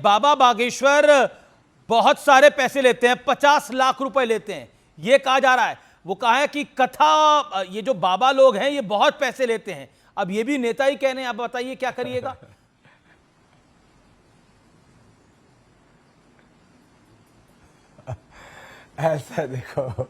बाबा बागेश्वर बहुत सारे पैसे लेते हैं, 50 लाख रुपए लेते हैं, ये कहा जा रहा है। वो कहा है कि कथा, ये जो बाबा लोग हैं ये बहुत पैसे लेते हैं। अब ये भी नेता ही कह रहे हैं, आप बताइए क्या करिएगा। ऐसा देखो,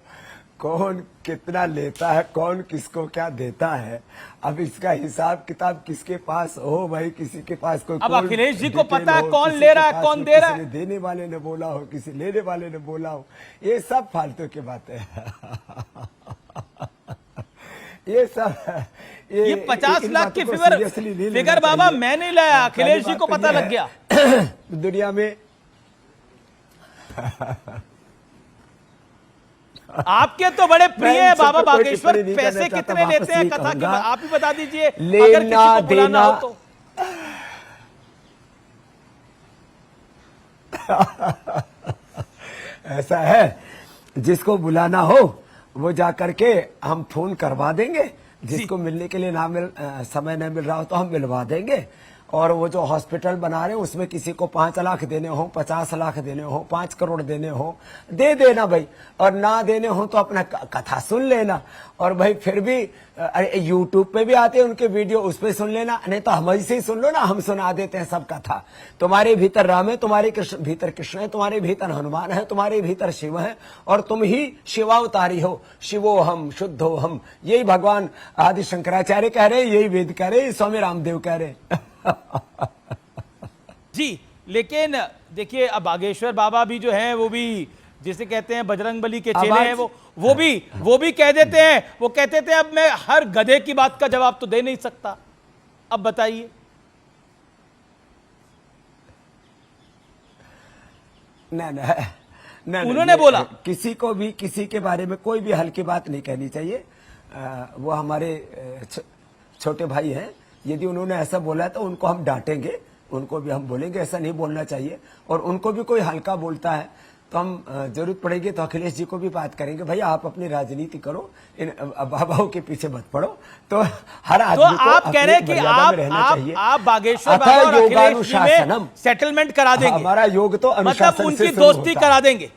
कौन कितना लेता है, कौन किसको क्या देता है, अब इसका हिसाब किताब किसके पास हो भाई, किसी के पास कोई, अब अखिलेश जी को पता है कौन ले रहा है कौन दे रहा है। देने वाले ने बोला हो, किसी लेने वाले ने बोला हो, ये सब फालतू की बातें हैं। ये सब ये 50 लाख की फिगर बाबा मैं नहीं लाया, अखिलेश जी को पता लग गया। दुनिया में आपके तो बड़े प्रिय है बाबा बागेश्वर, पैसे कितने लेते हैं कथा की आप ही बता दीजिए, अगर किसी को बुलाना हो तो। ऐसा है, जिसको बुलाना हो वो जाकर के हम फोन करवा देंगे, जिसको मिलने के लिए समय नहीं मिल रहा हो तो हम मिलवा देंगे। और वो जो हॉस्पिटल बना रहे हैं उसमें किसी को 5 लाख देने हो, 50 लाख देने हो, 5 करोड़ देने हो, दे देना भाई, और ना देने हो तो अपना कथा सुन लेना। और भाई फिर भी यूट्यूब पे भी आते हैं उनके वीडियो, उस पे सुन लेना, नहीं तो हम ऐसे ही सुन लो ना, हम सुना देते हैं सब कथा। तुम्हारे भीतर राम है, तुम्हारे भीतर कृष्ण है, तुम्हारे भीतर हनुमान है, तुम्हारे भीतर शिव है, और तुम ही शिवावतारी हो, शिवो हम शुद्ध हो हम, यही भगवान आदि शंकराचार्य कह रहे, यही वेद कह रहे, स्वामी रामदेव कह रहे। जी, लेकिन देखिए अब बागेश्वर बाबा भी जो हैं वो भी जिसे कहते हैं बजरंगबली के चेले हैं, वो भी कह देते हैं, वो कहते थे अब मैं हर गधे की बात का जवाब तो दे नहीं सकता। अब बताइए। नहीं, उन्होंने बोला किसी को भी किसी के बारे में कोई भी हल्की बात नहीं कहनी चाहिए। वो हमारे छोटे भाई हैं, यदि उन्होंने ऐसा बोला है तो उनको हम डांटेंगे, उनको भी हम बोलेंगे ऐसा नहीं बोलना चाहिए। और उनको भी कोई हल्का बोलता है तो हम जरूरत पड़ेगी तो अखिलेश जी को भी बात करेंगे, भाई आप अपनी राजनीति करो, इन बाबाओं के पीछे मत पड़ो। तो हर आदमी को आप कह रहे हैं कि आप बागेश्वर बाबा और अखिलेश जी में सेटलमेंट करा देंगे, हमारा योग तो मतलब उनकी दोस्ती करा देंगे।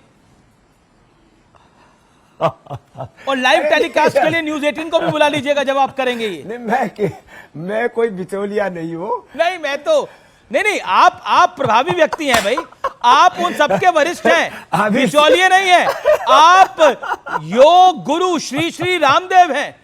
और लाइव टेलीकास्ट के लिए न्यूज़ 18 को भी बुला लीजिएगा जब आप करेंगे ये। नहीं, मैं कोई बिचौलिया नहीं हूँ। नहीं, मैं तो नहीं, आप प्रभावी व्यक्ति हैं भाई, आप उन सबके वरिष्ठ हैं, बिचौलिए नहीं हैं, आप योग गुरु श्री श्री रामदेव हैं।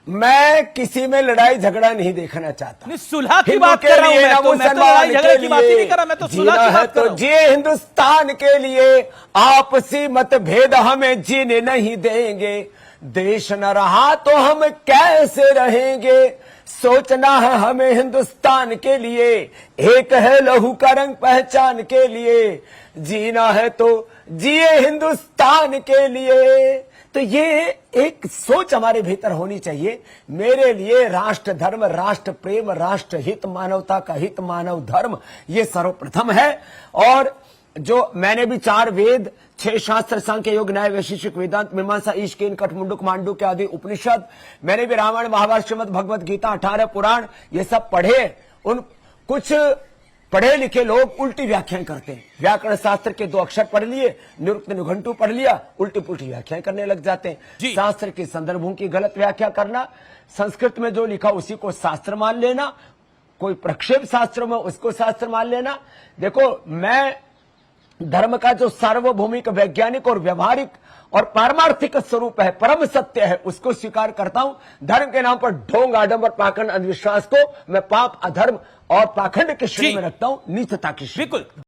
मैं किसी में लड़ाई झगड़ा नहीं देखना चाहता। नहीं, सुलह की बात कर रहा हूं मैं तो लड़ाई झगड़े की बात ही नहीं कर रहा, मैं तो सुलह की बात कर रहा हूं। जी हिंदुस्तान के लिए आपसी मतभेद हमें जीने नहीं देंगे, देश न रहा तो हम कैसे रहेंगे, सोचना है हमें हिंदुस्तान के लिए, एक है लहू का रंग पहचान के लिए, जीना है तो जिए हिंदुस्तान के लिए। तो ये एक सोच हमारे भीतर होनी चाहिए। मेरे लिए राष्ट्र धर्म, राष्ट्र प्रेम, राष्ट्र हित, मानवता का हित, मानव धर्म, ये सर्वप्रथम है। और जो मैंने भी 4 वेद, 6 शास्त्र, सांख्य योग न्याय वैशेषिक वेदांत मीमांसा ईश केन कठ मुंडक मांडू के आदि उपनिषद, मैंने भी रामायण महाभारत श्रीमद् भगवत गीता 18 पुराण ये सब पढ़े। उन कुछ पढ़े लिखे लोग उल्टी व्याख्याएं करते हैं, व्याकरण शास्त्र के 2 अक्षर पढ़ लिए, निरुक्त निघंटू पढ़ लिया, उल्टी पुल्टी व्याख्याएं करने लग जाते हैं। शास्त्र के संदर्भों की गलत व्याख्या करना, संस्कृत में जो लिखा उसी को शास्त्र मान लेना, कोई प्रक्षेप शास्त्र में उसको शास्त्र मान लेना। देखो, मैं धर्म का जो सार्वभौमिक, वैज्ञानिक और व्यवहारिक और पारमार्थिक स्वरूप है, परम सत्य है, उसको स्वीकार करता हूं। धर्म के नाम पर ढोंग, आडंबर, पाखंड, अंधविश्वास को मैं पाप, अधर्म और पाखंड के श्रेणी में रखता हूं, नीचता की श्रेणी। बिल्कुल।